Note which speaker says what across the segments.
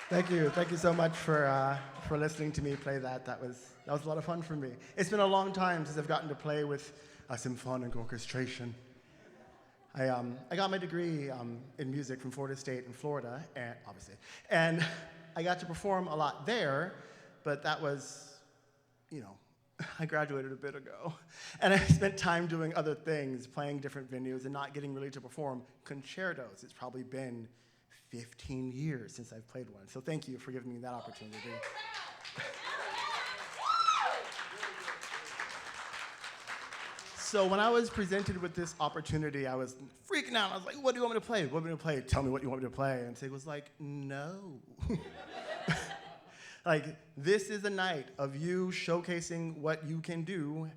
Speaker 1: Thank you. Thank you so much for listening to me play that. That was a lot of fun for me. It's been a long time since I've gotten to play with a symphonic orchestration. I got my degree in music from Florida State in Florida, and obviously, and I got to perform a lot there, but that was, I graduated a bit ago, and I spent time doing other things, playing different venues, and not getting really to perform concertos. It's probably been 15 years since I've played one, so thank you for giving me that opportunity. So when I was presented with this opportunity, I was freaking out. I was like, what do you want me to play? What do you want me to play? Tell me what you want me to play. And Sig was like, no. Like, this is a night of you showcasing what you can do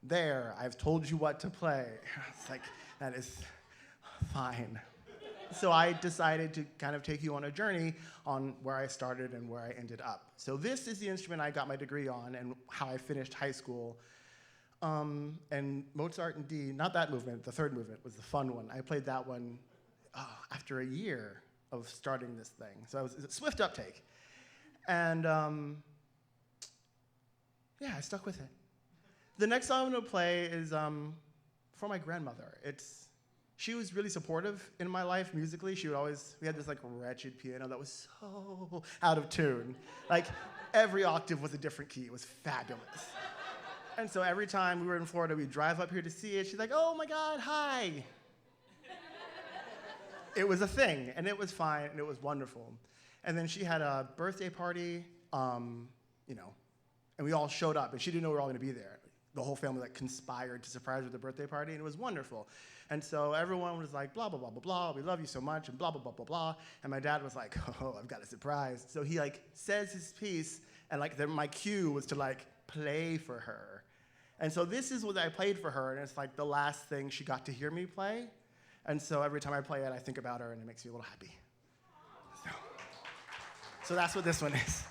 Speaker 1: there. I've told you what to play. It's like, that is fine. So I decided to kind of take you on a journey on where I started and where I ended up. So this is the instrument I got my degree on and how I finished high school. And Mozart in D, not that movement, the third movement was the fun one. I played that one after a year of starting this thing. So it was a swift uptake. And yeah, I stuck with it. The next song I'm gonna play is for my grandmother. She was really supportive in my life musically. We had this like wretched piano that was so out of tune. Like every octave was a different key. It was fabulous. And so every time we were in Florida, we'd drive up here to see it. She's like, oh my God, hi. It was a thing, and it was fine, and it was wonderful. And then she had a birthday party, and we all showed up, and she didn't know we were all gonna be there. The whole family like conspired to surprise her with the birthday party, and it was wonderful. And so everyone was like, blah, blah, blah, blah, blah, we love you so much, and blah, blah, blah, blah, blah. And my dad was like, oh, I've got a surprise. So he like says his piece, and like my cue was to like play for her. And so this is what I played for her, and it's like the last thing she got to hear me play. And so every time I play it, I think about her, and it makes me a little happy. So that's what this one is.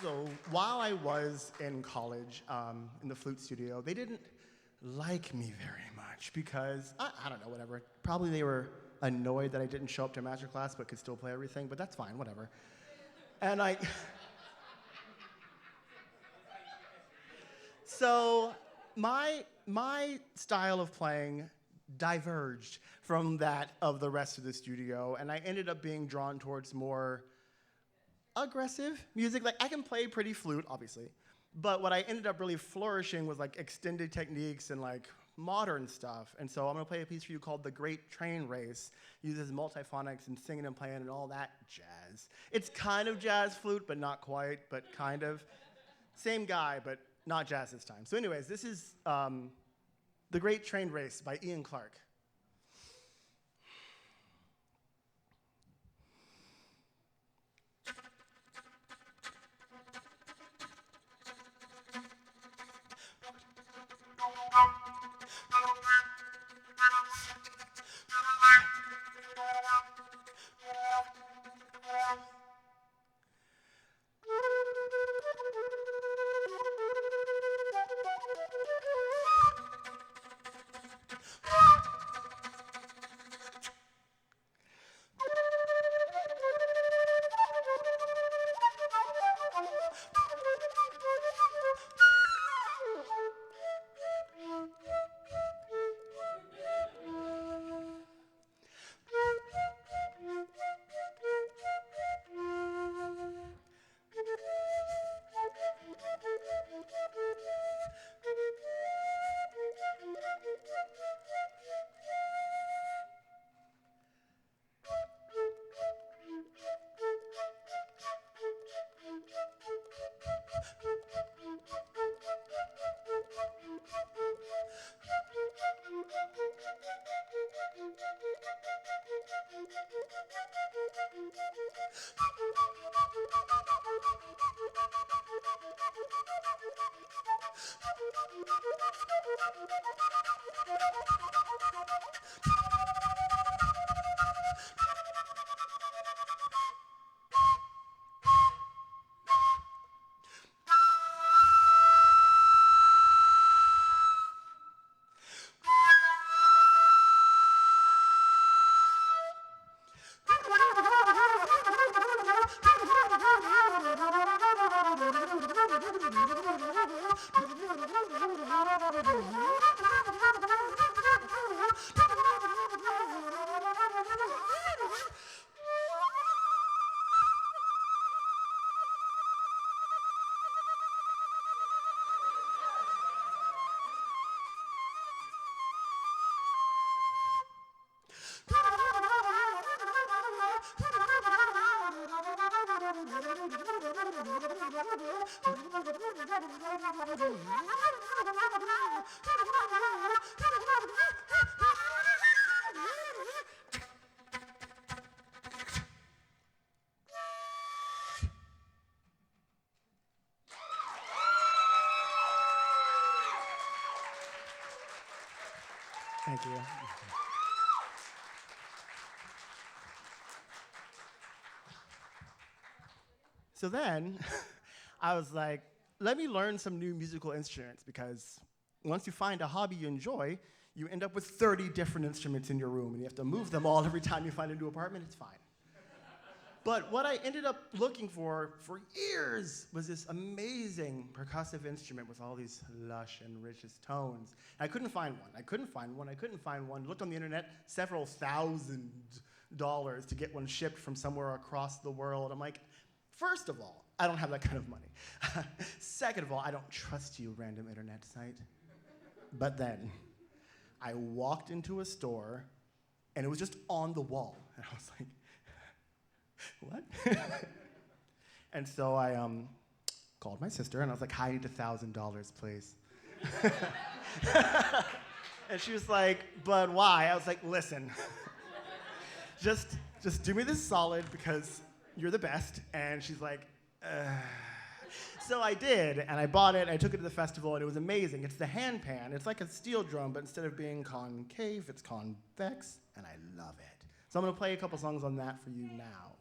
Speaker 1: So while I was in college, in the flute studio, they didn't like me very much because, I don't know, whatever. Probably they were annoyed that I didn't show up to master class but could still play everything, but that's fine, whatever. And so my style of playing diverged from that of the rest of the studio, and I ended up being drawn towards more aggressive music. Like, I can play pretty flute, obviously, but what I ended up really flourishing was like extended techniques and like modern stuff. And so I'm gonna play a piece for you called The Great Train Race. Uses multiphonics and singing and playing and all that jazz. It's kind of jazz flute, but not quite, but kind of. Same guy, but not jazz this time. So anyways, this is The Great Train Race by Ian Clark. Thank you. So then, I was like, let me learn some new musical instruments, because once you find a hobby you enjoy, you end up with 30 different instruments in your room, and you have to move them all every time you find a new apartment. It's fine. But what I ended up looking for years was this amazing percussive instrument with all these lush and richest tones. And I couldn't find one. I couldn't find one. I couldn't find one. Looked on the internet, several $1,000s to get one shipped from somewhere across the world. I'm like, first of all, I don't have that kind of money. Second of all, I don't trust you, random internet site. But then I walked into a store, and it was just on the wall. And I was like, what? And so I called my sister, and I was like, I need $1,000, please. And she was like, but why? I was like, listen, just do me this solid, because you're the best. And she's like, So I did, and I bought it, I took it to the festival, and it was amazing. It's the hand pan. It's like a steel drum, but instead of being concave, it's convex, and I love it. So I'm gonna play a couple songs on that for you now.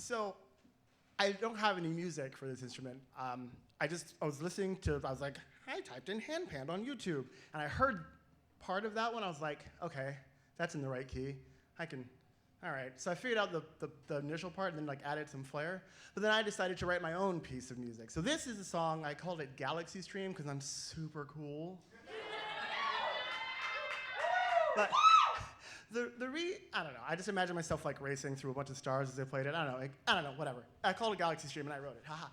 Speaker 1: So I don't have any music for this instrument. I was listening to, I was like, I typed in handpan on YouTube, and I heard part of that one. I was like, okay, that's in the right key. All right. So I figured out the initial part and then like added some flair. But then I decided to write my own piece of music. So this is a song, I called it Galaxy Stream because I'm super cool. But I don't know. I just imagine myself like racing through a bunch of stars as I played it. I don't know, whatever. I called it Galaxy Stream and I wrote it. Haha.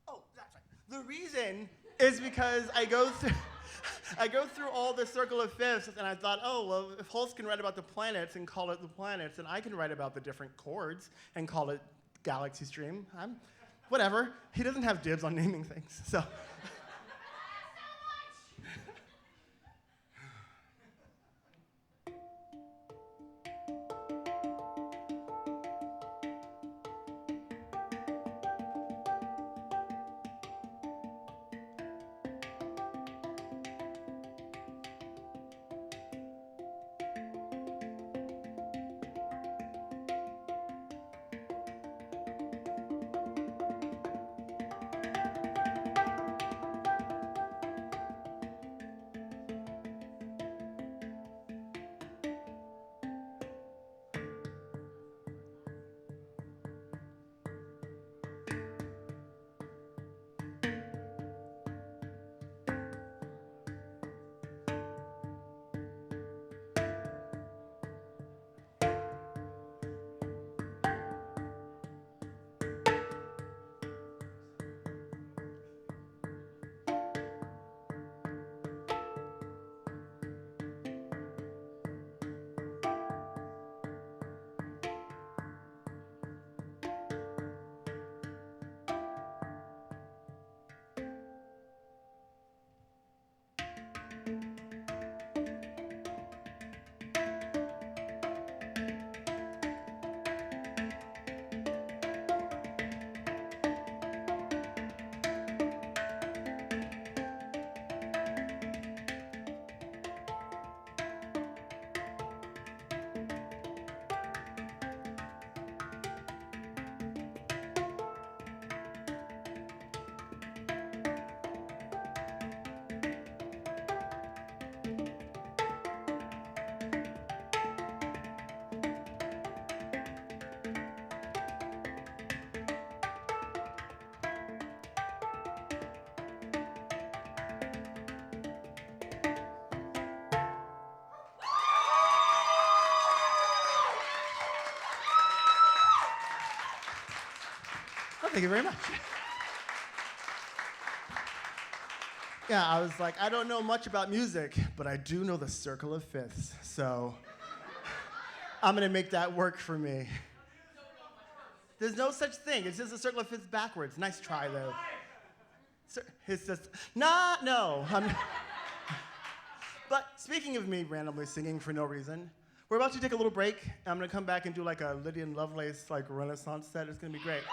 Speaker 1: Oh, that's right. The reason is because I go through all the circle of fifths, and I thought, oh, well, if Holst can write about the planets and call it the planets, then I can write about the different chords and call it Galaxy Stream. Whatever. He doesn't have dibs on naming things, so. Thank you very much. Yeah, I was like, I don't know much about music, but I do know the circle of fifths, so I'm gonna make that work for me. There's no such thing. It's just a circle of fifths backwards. Nice try, though. It's just, no. But speaking of me randomly singing for no reason, we're about to take a little break. I'm gonna come back and do like a Lydian Lovelace like Renaissance set. It's gonna be great.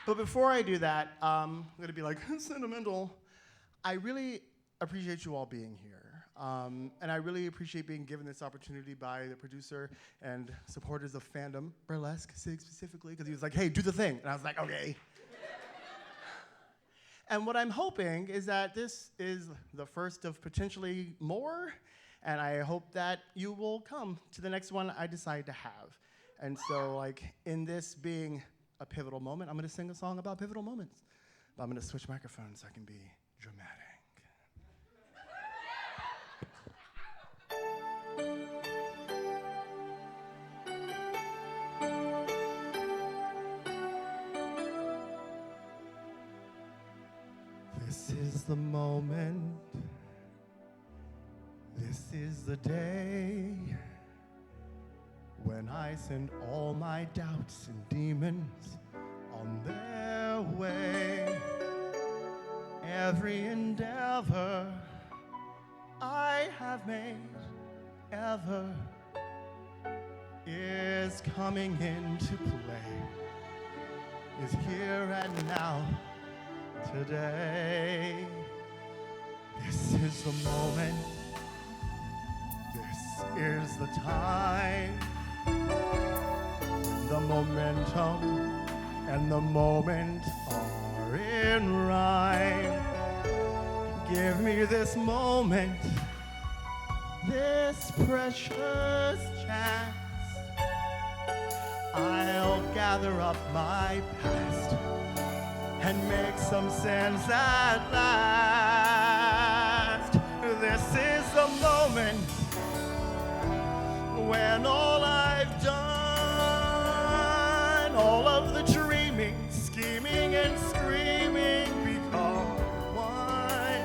Speaker 1: But before I do that, I'm going to be like, sentimental. I really appreciate you all being here. And I really appreciate being given this opportunity by the producer and supporters of fandom, Burlesque, Sig specifically, because he was like, hey, do the thing. And I was like, okay. And what I'm hoping is that this is the first of potentially more, and I hope that you will come to the next one I decide to have. And so, like, in this being a pivotal moment, I'm going to sing a song about pivotal moments. But I'm going to switch microphones so I can be dramatic. This is the moment. This is the day when I send all my doubts and demons on their way. Every endeavor I have made ever is coming into play, is here and now, today. This is the moment. This is the time, the momentum and the moment are in rhyme. Give me this moment, this precious chance. I'll gather up my past and make some sense at last. This is the moment when all I've done, all of the dreaming, scheming and screaming become one.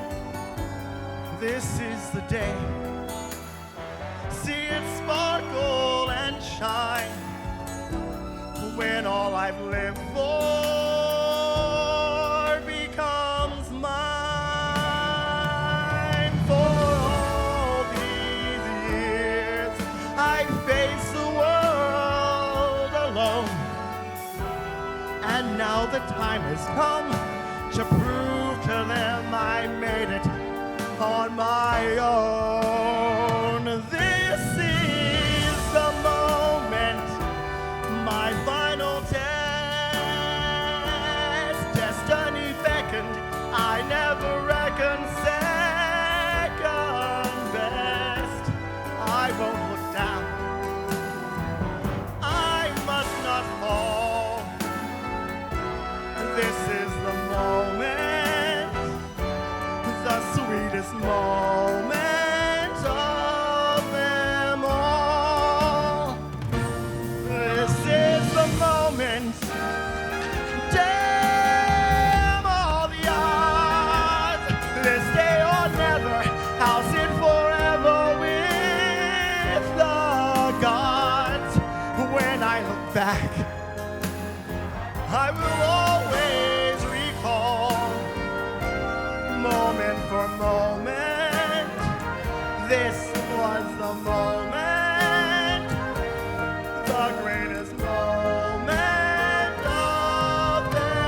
Speaker 1: This is the day. See it sparkle and shine when all I've lived for becomes mine. For all these years I faced the world alone, and now the time has come to prove to them I made it on my own. This is the moment, my final test. Destiny beckoned, I never reckoned second best. I won't look down, I must not fall. This is the moment, the sweetest moment of them all. This is the moment, damn all the odds. This day or never, I'll sit forever with the gods. When I look back, I will always recall, moment for moment, this was the moment, the greatest moment of them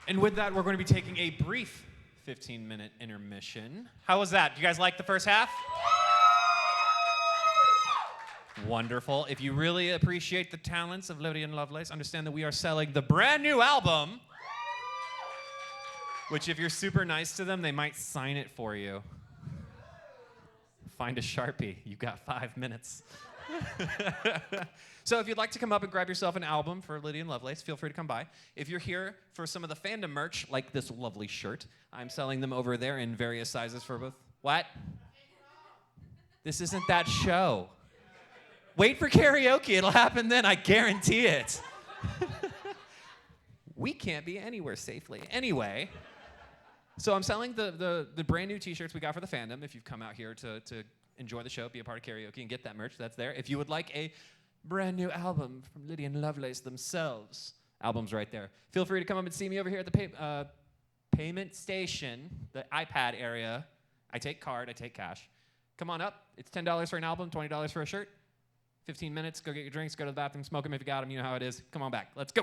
Speaker 2: And with that, we're going to be taking a brief 15-minute intermission. How was that? Do you guys like the first half? Wonderful. If you really appreciate the talents of Lydian and Lovelace, understand that we are selling the brand new album, which if you're super nice to them, they might sign it for you. Find a Sharpie. You've got 5 minutes. So if you'd like to come up and grab yourself an album for Lydian Lovelace, feel free to come by. If you're here for some of the fandom merch, like this lovely shirt, I'm selling them over there in various sizes for both. What? This isn't that show. Wait for karaoke. It'll happen then. I guarantee it. We can't be anywhere safely. Anyway, so I'm selling the brand new t-shirts we got for the fandom. If you've come out here to enjoy the show, be a part of karaoke, and get that merch, that's there. If you would like a brand new album from Lydian and Lovelace themselves, album's right there. Feel free to come up and see me over here at the payment station, the iPad area. I take card, I take cash. Come on up. It's $10 for an album, $20 for a shirt. 15 minutes, go get your drinks, go to the bathroom, smoke them if you got them. You know how it is. Come on back. Let's go.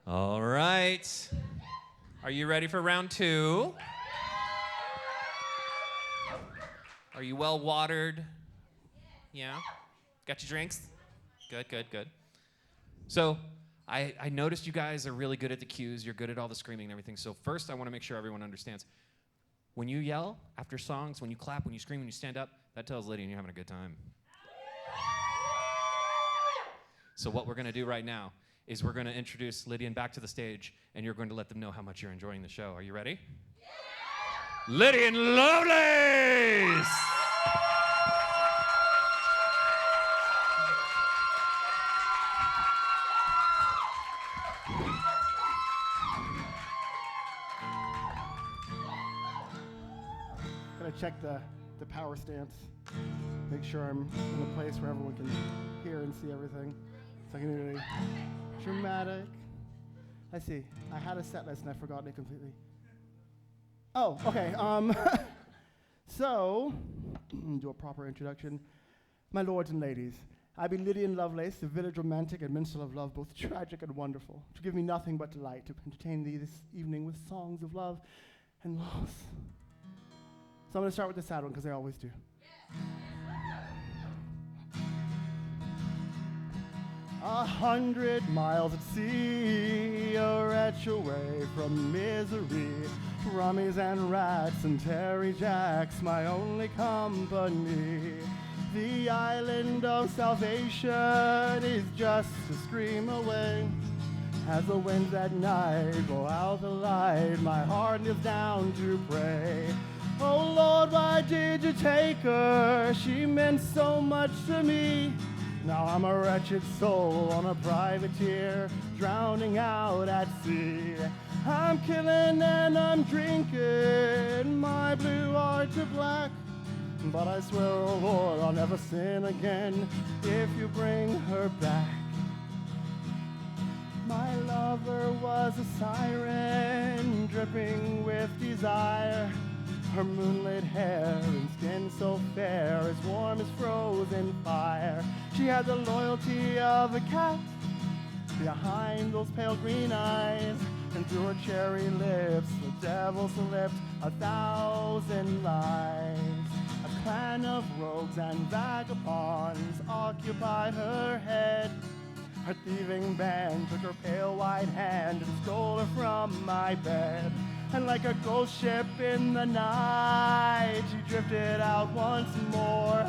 Speaker 2: All right. Are you ready for round 2? Are you well watered? Yeah? Got your drinks? Good, good, good. So I noticed you guys are really good at the cues. You're good at all the screaming and everything. So first, I want to make sure everyone understands. When you yell after songs, when you clap, when you scream, when you stand up, that tells Lydian you're having a good time. So what we're going to do right now is we're going to introduce Lydian back to the stage, and you're going to let them know how much you're enjoying the show. Are you ready? Yeah! Lydian Lovelace!
Speaker 1: Gonna check the power stance. Make sure I'm in a place where everyone can hear and see everything. So I can do really dramatic. I see. I had a set list and I've forgotten it completely. Oh, okay. So, do a proper introduction. My lords and ladies, I be Lydian Lovelace, the village romantic and minstrel of love, both tragic and wonderful, to give me nothing but delight, to entertain thee this evening with songs of love and loss. So I'm going to start with the sad one, because I always do. 100 miles at sea, a wretch away from misery, rummies and rats and Terry Jacks, my only company. The island of salvation is just a scream away. As the winds at night blow out the light, my heart kneels down to pray. Oh Lord, why did you take her? She meant so much to me. Now I'm a wretched soul on a privateer, drowning out at sea. I'm killing and I'm drinking my blue heart to black. But I swear, oh Lord, I'll never sin again if you bring her back. My lover was a siren, dripping with desire. Her moonlit hair and skin so fair, as warm as frozen fire. She had the loyalty of a cat behind those pale green eyes, and through her cherry lips the devil slipped 1,000 lies. A clan of rogues and vagabonds occupied her head. Her thieving band took her pale white hand and stole her from my bed. And like a ghost ship in the night, she drifted out once more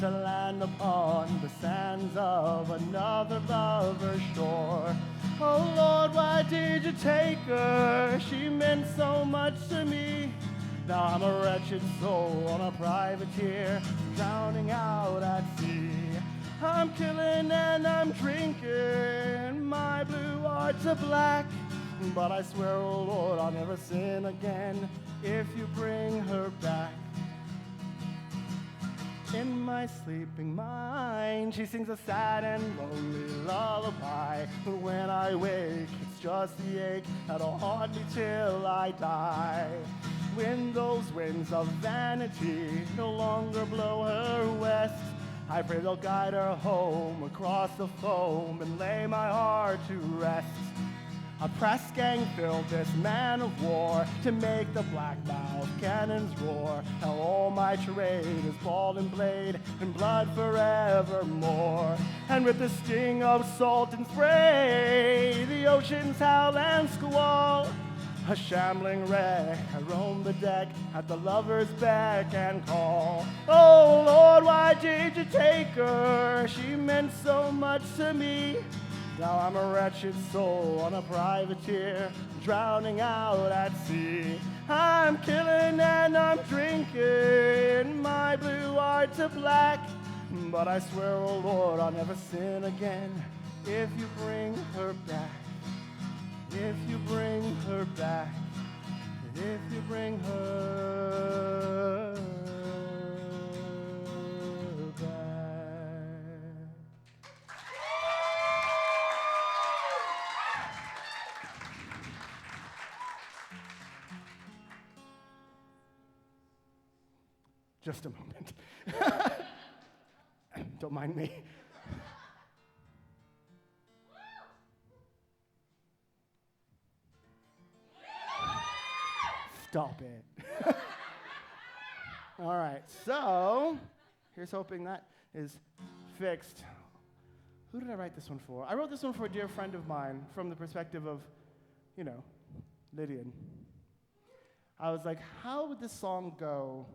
Speaker 1: to land upon the sands of another lover's shore. Oh Lord, why did you take her? She meant so much to me. Now I'm a wretched soul on a privateer, drowning out at sea. I'm killing and I'm drinking my blue heart to black. But I swear, oh Lord, I'll never sin again if you bring her back. In my sleeping mind, she sings a sad and lonely lullaby. But when I wake, it's just the ache that'll haunt me till I die. When those winds of vanity no longer blow her west, I pray they'll guide her home across the foam and lay my heart to rest. A press gang filled this man of war to make the black-mouthed cannons roar. Now all my trade is ball and blade and blood forevermore. And with the sting of salt and spray, the oceans howl and squall. A shambling wreck, I roam the deck at the lover's beck and call. Oh Lord, why did you take her? She meant so much to me. Now I'm a wretched soul on a privateer, drowning out at sea. I'm killing and I'm drinking my blue heart to black. But I swear, oh Lord, I'll never sin again if you bring her back. If you bring her back. If you bring her back. Just a moment. Don't mind me. Stop it. All right, so here's hoping that is fixed. Who did I write this one for? I wrote this one for a dear friend of mine from the perspective of, Lydian. I was like, how would this song go?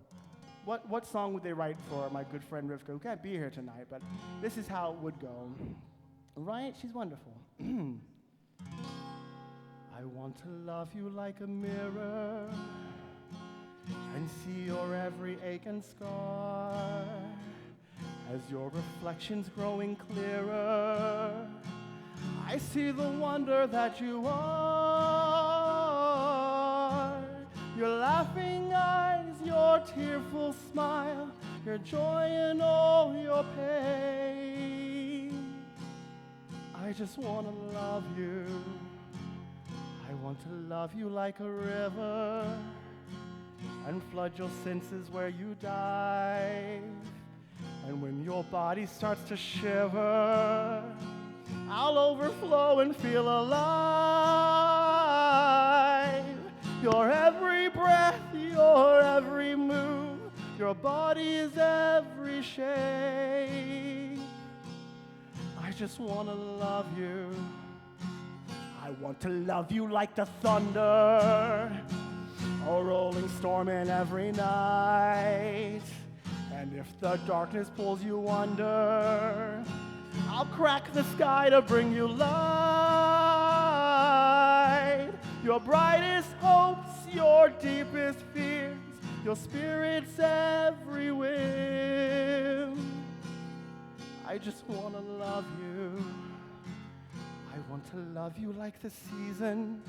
Speaker 1: What song would they write for my good friend Rivka, who can't be here tonight, but this is how it would go. Right? She's wonderful. I want to love you like a mirror and see your every ache and scar. As your reflection's growing clearer, I see the wonder that you are. Your laughing eyes, your tearful smile, your joy and all your pain. I just want to love you. I want to love you like a river and flood your senses where you dive. And when your body starts to shiver, I'll overflow and feel alive. Your every breath, your every move, your body's every shape. I just want to love you. I want to love you like the thunder, a rolling storm in every night. And if the darkness pulls you under, I'll crack the sky to bring you light. Your brightest hopes, your deepest fears, your spirit's every whim. I just want to love you. I want to love you like the seasons,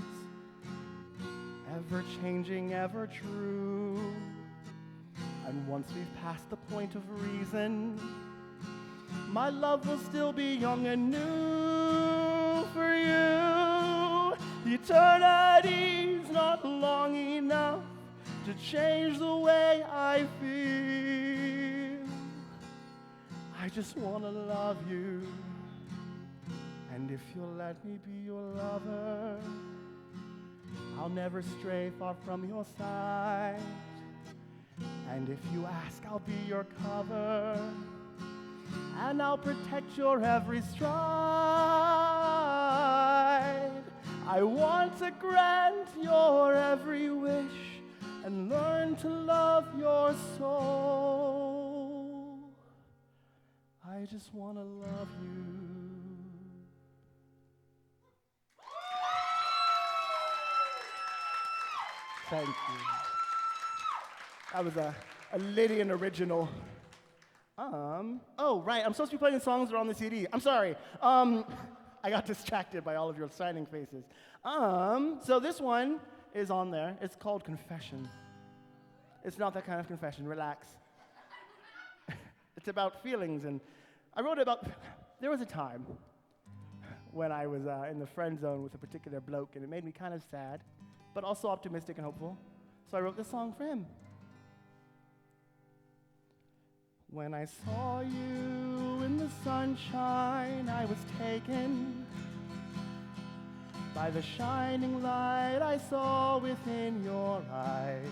Speaker 1: ever changing, ever true. And once we've passed the point of reason, my love will still be young and new for you. Eternity's not long enough to change the way I feel. I just want to love you. And if you'll let me be your lover, I'll never stray far from your side. And if you ask, I'll be your cover, and I'll protect your every stride. I want to grant your every wish and learn to love your soul. I just want to love you. Thank you. That was a Lydian original. Oh, right, I'm supposed to be playing songs that are on the CD. I'm sorry. I got distracted by all of your signing faces. So this one is on there. It's called Confession. It's not that kind of confession. Relax. It's about feelings, and I wrote about, there was a time when I was in the friend zone with a particular bloke, and it made me kind of sad, but also optimistic and hopeful. So I wrote this song for him. When I saw you in the sunshine, I was taken by the shining light I saw within your eyes.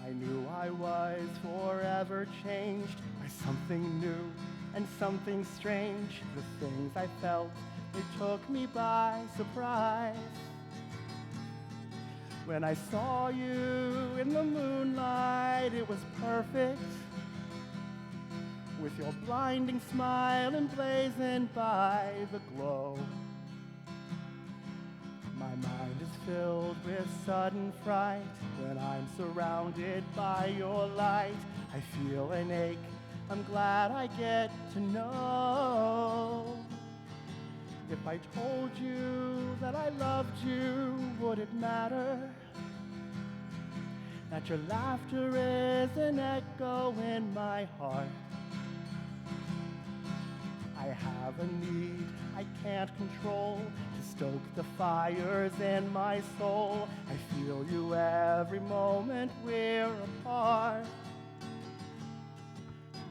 Speaker 1: I knew I was forever changed by something new and something strange. The things I felt, they took me by surprise. When I saw you in the moonlight, it was perfect, with your blinding smile emblazoned by the glow. My mind is filled with sudden fright when I'm surrounded by your light. I feel an ache, I'm glad I get to know. If I told you that I loved you, would it matter? That your laughter is an echo in my heart. I have a need I can't control to stoke the fires in my soul. I feel you every moment we're apart.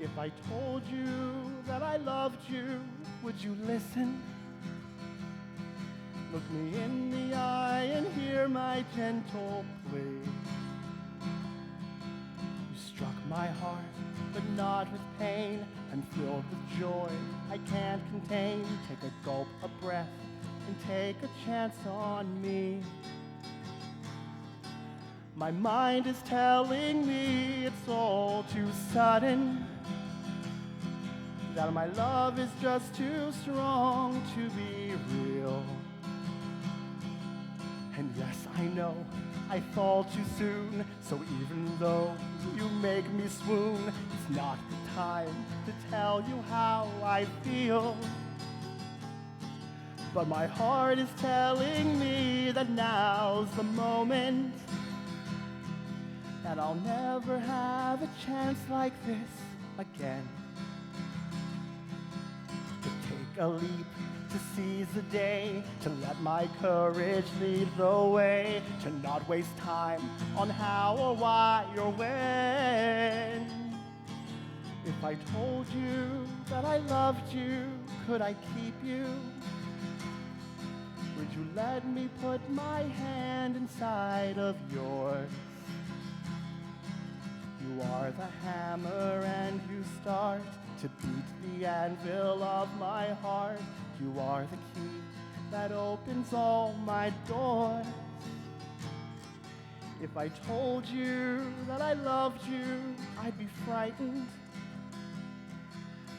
Speaker 1: If I told you that I loved you, would you listen? Look me in the eye and hear my gentle plea. You struck my heart, but not with pain. I'm filled with joy I can't contain. Take a gulp of breath and take a chance on me. My mind is telling me it's all too sudden, that my love is just too strong to be real. And yes, I know I fall too soon, so even though you make me swoon, it's not the time to tell you how I feel. But my heart is telling me that now's the moment, that I'll never have a chance like this again. To take a leap, to seize the day, to let my courage lead the way, to not waste time on how or why or when. If I told you that I loved you, could I keep you? Would you let me put my hand inside of yours? You are the hammer and you start to beat the anvil of my heart. You are the key that opens all my doors. If I told you that I loved you, I'd be frightened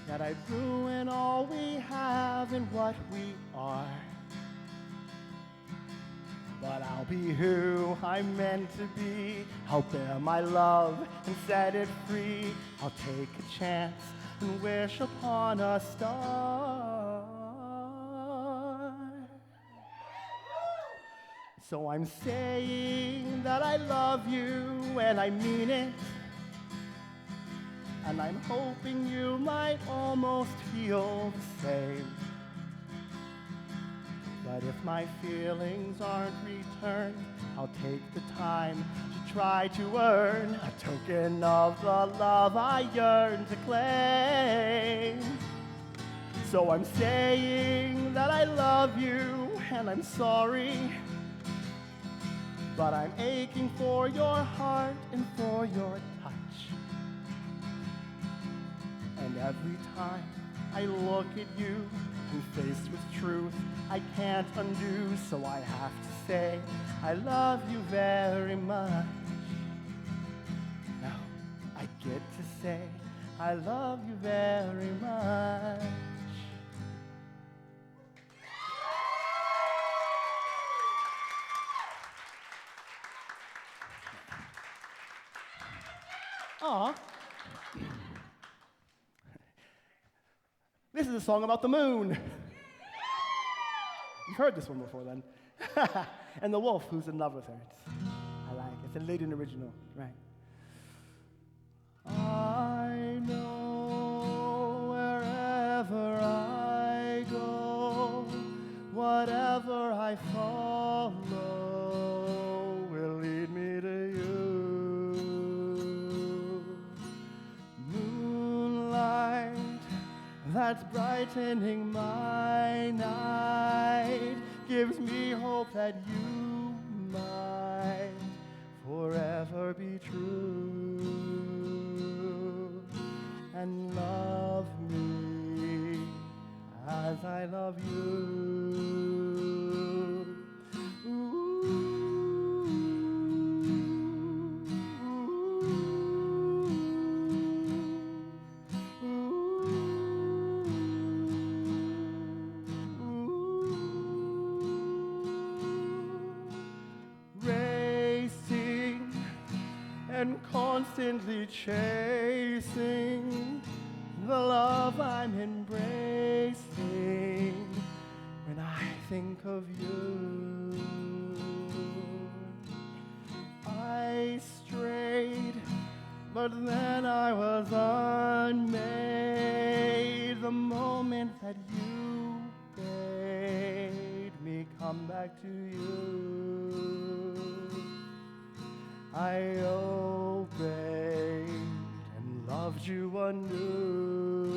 Speaker 1: that I'd ruin all we have and what we are. But I'll be who I'm meant to be. I'll bear my love and set it free. I'll take a chance and wish upon a star. So I'm saying that I love you and I mean it. And I'm hoping you might almost feel the same. But if my feelings aren't returned, I'll take the time to try to earn a token of the love I yearn to claim. So I'm saying that I love you and I'm sorry, but I'm aching for your heart and for your touch. And every time I look at you, and faced with truth I can't undo, so I have to say I love you very much. Now I get to say I love you very much. Aw. This is a song about the moon. You've heard this one before then. And the wolf who's in love with her. I like it. It's a Lydian original, right? I know wherever I go, whatever I follow will lead me to you. Moonlight that's brightening my night gives me hope that you might forever be true and love me as I love you. And constantly chasing the love I'm embracing when I think of you. I strayed, but then I was unmade the moment that you bade me come back to you. I obeyed and loved you anew.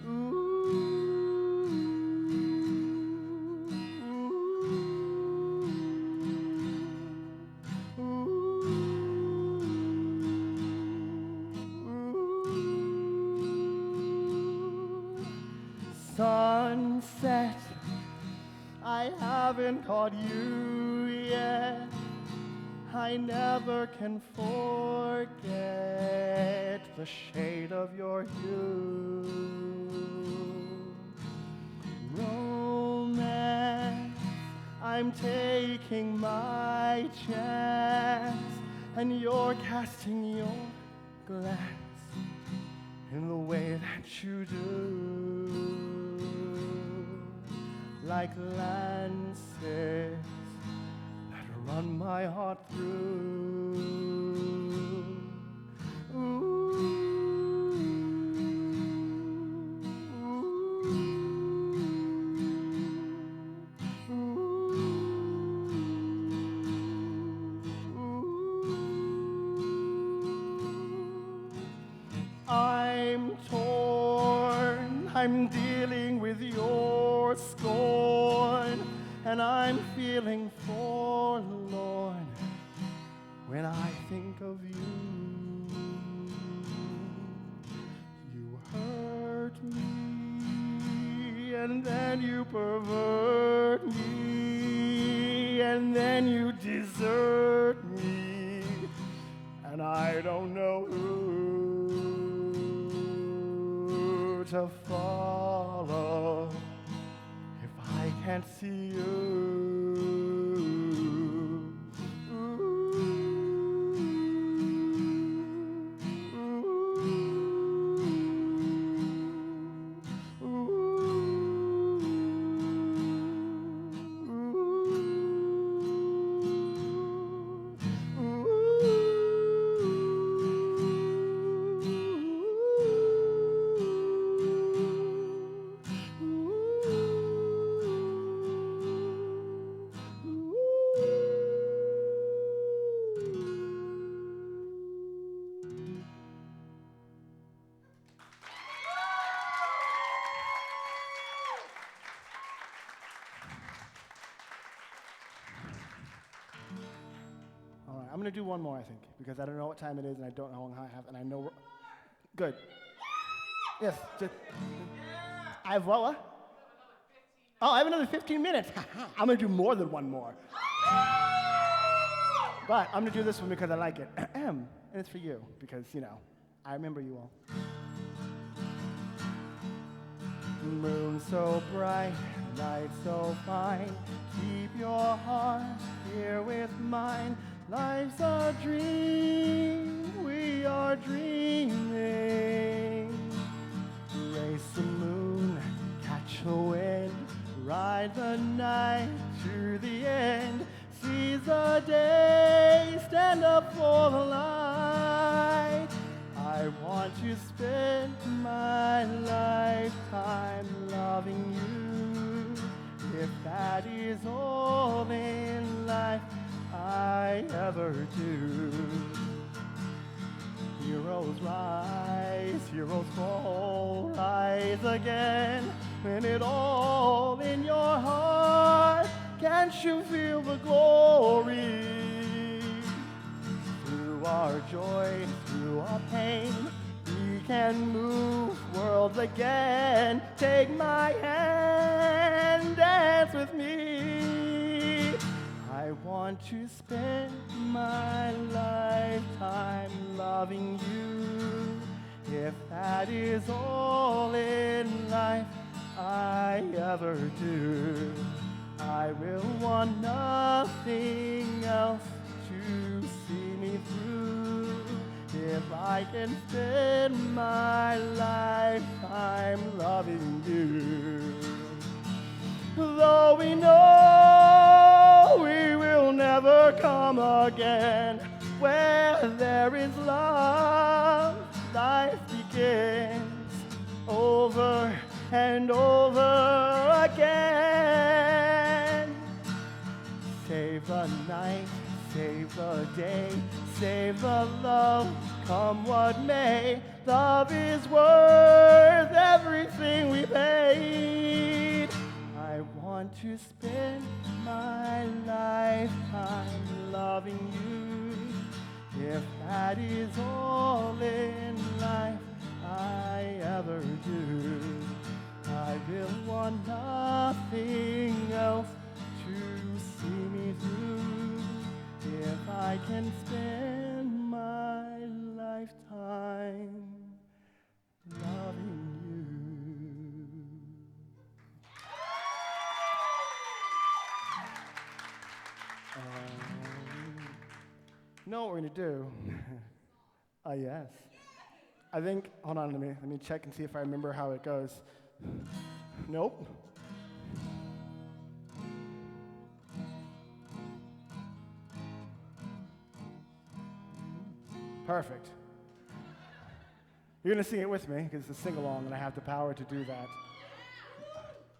Speaker 1: Ooh, sunset. I haven't caught you yet. I never can forget the shade of your hue. Romance, I'm taking my chance, and you're casting your glance in the way that you do, like lances that run my heart through. I'm torn, I'm dealing with your scorn, and I'm feeling forlorn when I think of you. You hurt me, and then you pervert me, and then you desert me, and I don't know who to follow if I can't see you. All right, I'm gonna do one more, I think, because I don't know what time it is, and I don't know how long I have, and I know we're good. Yes, I have what? Oh, I have another 15 minutes. I'm gonna do more than one more. But I'm gonna do this one because I like it. And it's for you, because, you know, I remember you all. Moon so bright, night so fine, keep your heart here with mine. Life's a dream, we are dreaming. Race the moon, catch the wind, ride the night to the end. Seize the day, stand up for the light. I want to spend my lifetime loving you. If that is all in life I ever do. Heroes rise, heroes fall, rise again. When it all in your heart, can't you feel the glory? Through our joy, through our pain, we can move worlds again. Take my hand, dance with me. I want to spend my lifetime loving you. If that is all in life I ever do, I will want nothing else to see me through. If I can spend my lifetime loving you. Though we know we will never come again, where there is love, life begins over and over again. Save the night, save the day, save the love, come what may. Love is worth everything we paid. I want to spend my lifetime loving you. If that is all in life I ever do, I I will want nothing else to see me through. If I can spend my lifetime loving you. You know what we're gonna do? Yes. I think, hold on, let me check and see if I remember how it goes. Nope. Perfect. You're gonna sing it with me because it's a sing-along and I have the power to do that.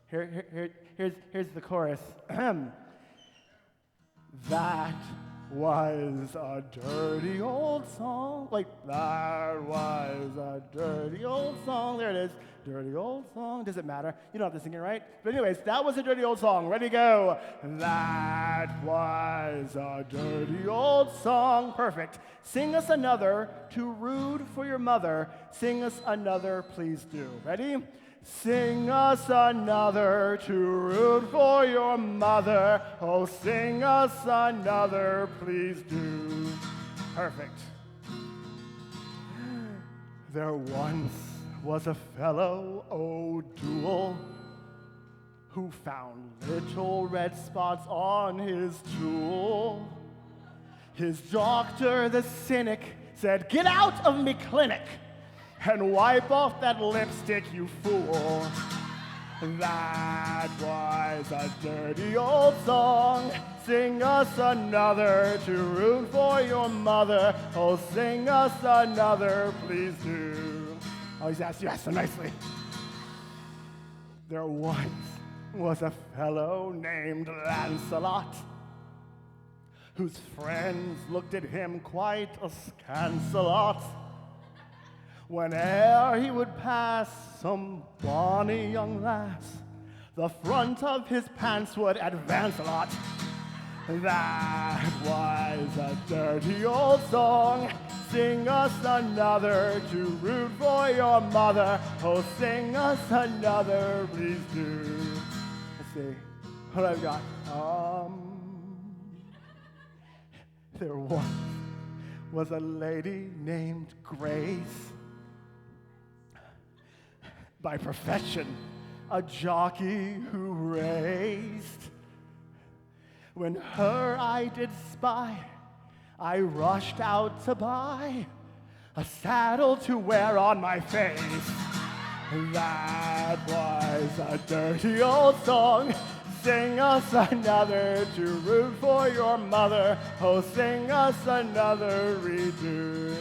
Speaker 1: Here's the chorus. That was a dirty old song. Like, that was a dirty old song. There it is. Dirty old song. Does it matter? You don't have to sing it, right? But anyways, that was a dirty old song. Ready, go. That was a dirty old song. Perfect. Sing us another, too rude for your mother. Sing us another, please do. Ready? Sing us another, too rude for your mother. Oh, sing us another, please do. Perfect. There once was a fellow, O'Doul, who found little red spots on his tool. His doctor, the cynic, said, "Get out of me clinic and wipe off that lipstick, you fool." That was a dirty old song. Sing us another, too rude for your mother. Oh, sing us another, please do. Oh, he's asked you so nicely. There once was a fellow named Lancelot, whose friends looked at him quite askance a lot. Whene'er he would pass some bonny young lass, the front of his pants would advance a lot. That was a dirty old song. Sing us another, too rude for your mother. Oh, sing us another, please do. Let's see, what I've got. There once was a lady named Grace, by profession a jockey who raced. When her I did spy, I rushed out to buy a saddle to wear on my face. That was a dirty old song. Sing us another, too rude for your mother. Oh, sing us another redo.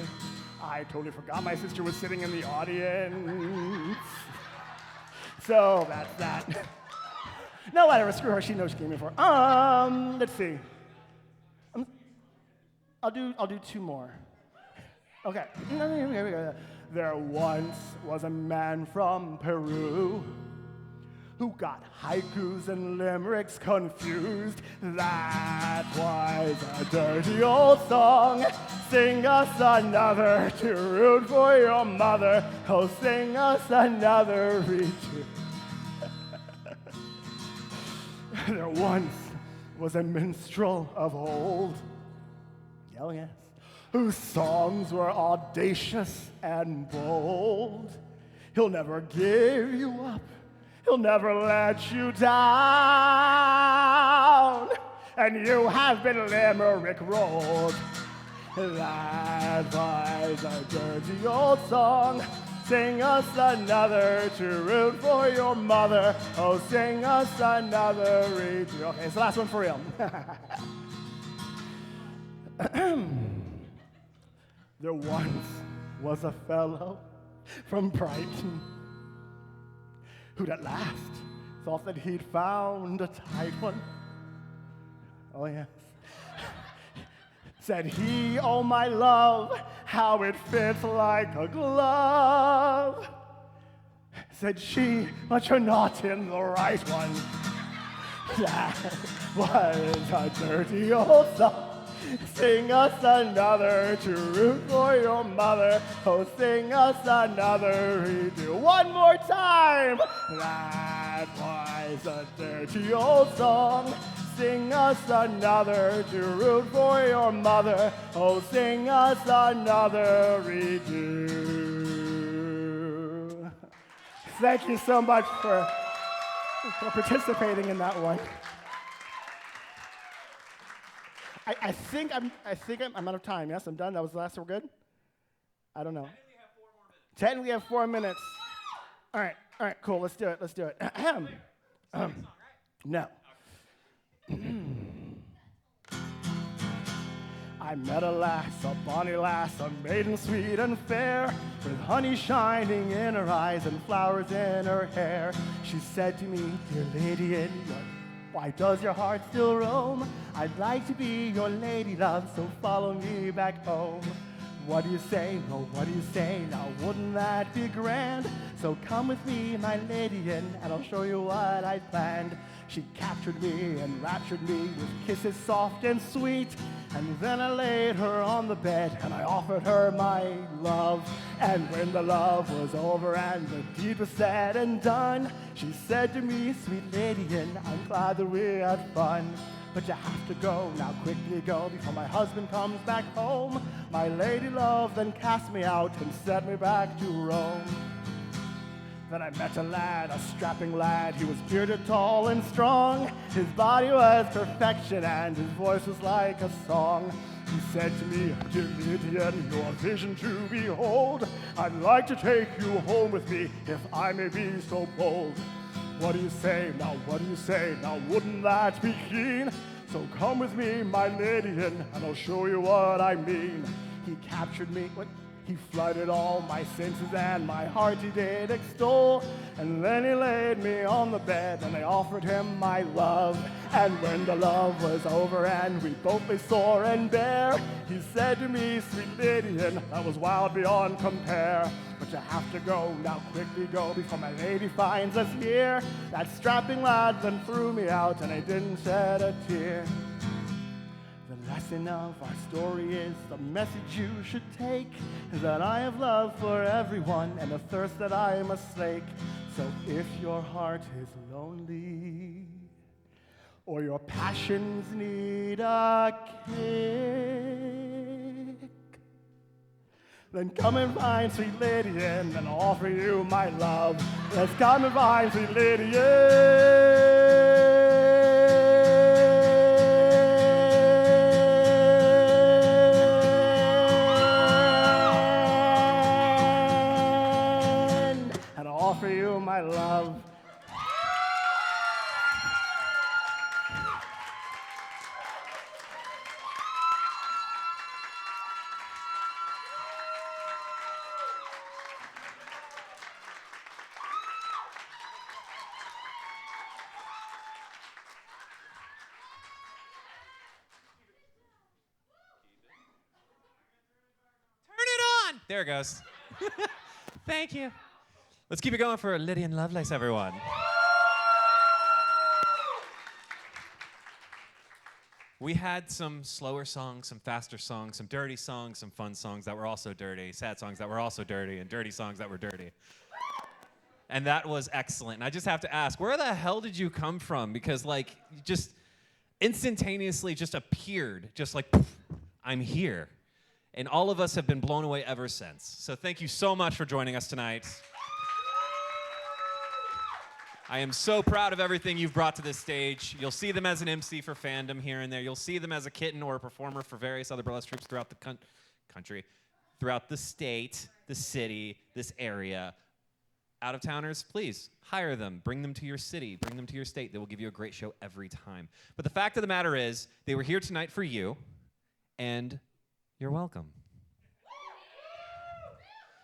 Speaker 1: I totally forgot my sister was sitting in the audience. So that's that. No, whatever, screw her, she knows she came in for. Let's see. I'll do two more. Okay. Here we go. There once was a man from Peru who got haikus and limericks confused. That was a dirty old song. Sing us another, too rude for your mother. Oh, sing us another, redo. There once was a minstrel of old, oh yes, whose songs were audacious and bold. He'll never give you up, he'll never let you down, and you have been limerick rolled. That was a dirty old song. Sing us another, too rude for your mother. Oh, sing us another, redo. Okay, it's the last one for real. There once was a fellow from Brighton who'd at last thought that he'd found a tight one. Oh, yes. Said he, oh my love, how it fits like a glove. Said she, but you're not in the right one. That was a dirty old song. Sing us another to root for your mother. Oh, sing us another redo. One more time. That was a dirty old song. Sing us another to root for your mother. Oh, sing us another redo. Thank you so much for participating in that one. I think I'm out of time. Yes, I'm done. That was the last. We're good. I don't know. 10. We have 4 minutes. All right. Cool. Let's do it. No. I met a lass, a bonny lass, a maiden sweet and fair, with honey shining in her eyes and flowers in her hair. She said to me, dear Lydian, why does your heart still roam? I'd like to be your lady love, so follow me back home. What do you say? Oh, what do you say? Now wouldn't that be grand? So come with me, my Lydian, and I'll show you what I planned. She captured me and raptured me with kisses soft and sweet. And then I laid her on the bed and I offered her my love. And when the love was over and the deed was said and done, she said to me, sweet Lydian, I'm glad that we had fun. But you have to go, now quickly go, before my husband comes back home. My lady love then cast me out and sent me back to Rome. Then I met a lad, a strapping lad. He was bearded, tall, and strong. His body was perfection, and his voice was like a song. He said to me, dear Lydian, your vision to behold. I'd like to take you home with me, if I may be so bold. What do you say? Now, what do you say? Now, wouldn't that be keen? So come with me, my Lydian, and I'll show you what I mean. He captured me. He flooded all my senses and my heart he did extol. And then he laid me on the bed and I offered him my love. And when the love was over and we both lay sore and bare, he said to me, sweet Lydian, that was wild beyond compare. But you have to go, now quickly go, before my lady finds us here. That strapping lad then threw me out and I didn't shed a tear. The lesson of our story is, the message you should take is that I have love for everyone and a thirst that I must slake. So if your heart is lonely or your passions need a kick, then come and find sweet Lydian and I'll offer you my love. Let's come and find sweet Lydian. For you, my love.
Speaker 2: Turn it on! There it goes. Thank you. Let's keep it going for Lydian Lovelace, everyone. We had some slower songs, some faster songs, some dirty songs, some fun songs that were also dirty, sad songs that were also dirty, and dirty songs that were dirty. And that was excellent. And I just have to ask, where the hell did you come from? Because, like, you just instantaneously just appeared, just like, poof, I'm here. And all of us have been blown away ever since. So thank you so much for joining us tonight. I am so proud of everything you've brought to this stage. You'll see them as an MC for fandom here and there. You'll see them as a kitten or a performer for various other burlesque troupes throughout the country, throughout the state, the city, this area. Out-of-towners, please, hire them. Bring them to your city. Bring them to your state. They will give you a great show every time. But the fact of the matter is, they were here tonight for you, and you're welcome.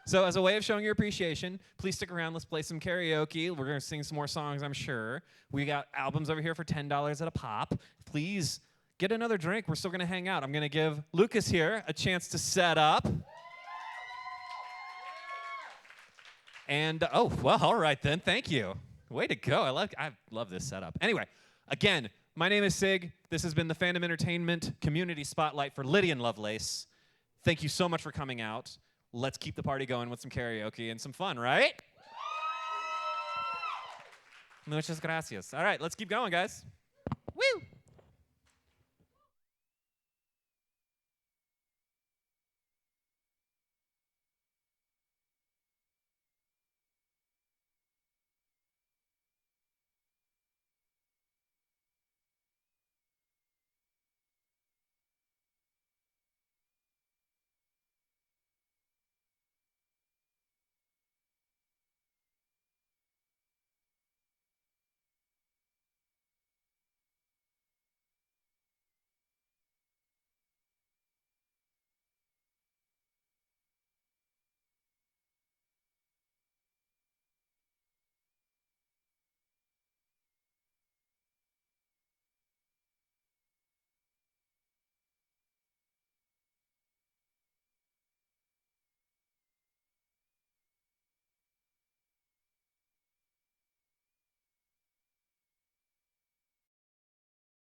Speaker 2: So as a way of showing your appreciation, please stick around. Let's play some karaoke. We're going to sing some more songs, I'm sure. We got albums over here for $10 at a pop. Please get another drink. We're still going to hang out. I'm going to give Lucas here a chance to set up. And, oh, well, all right then. Thank you. Way to go. I love this setup. Anyway, again, My name is Sig. This has been the Fandom Entertainment Community Spotlight for Lydian Lovelace. Thank you so much for coming out. Let's keep the party going with some karaoke and some fun, right? Muchas gracias. All right, let's keep going, guys.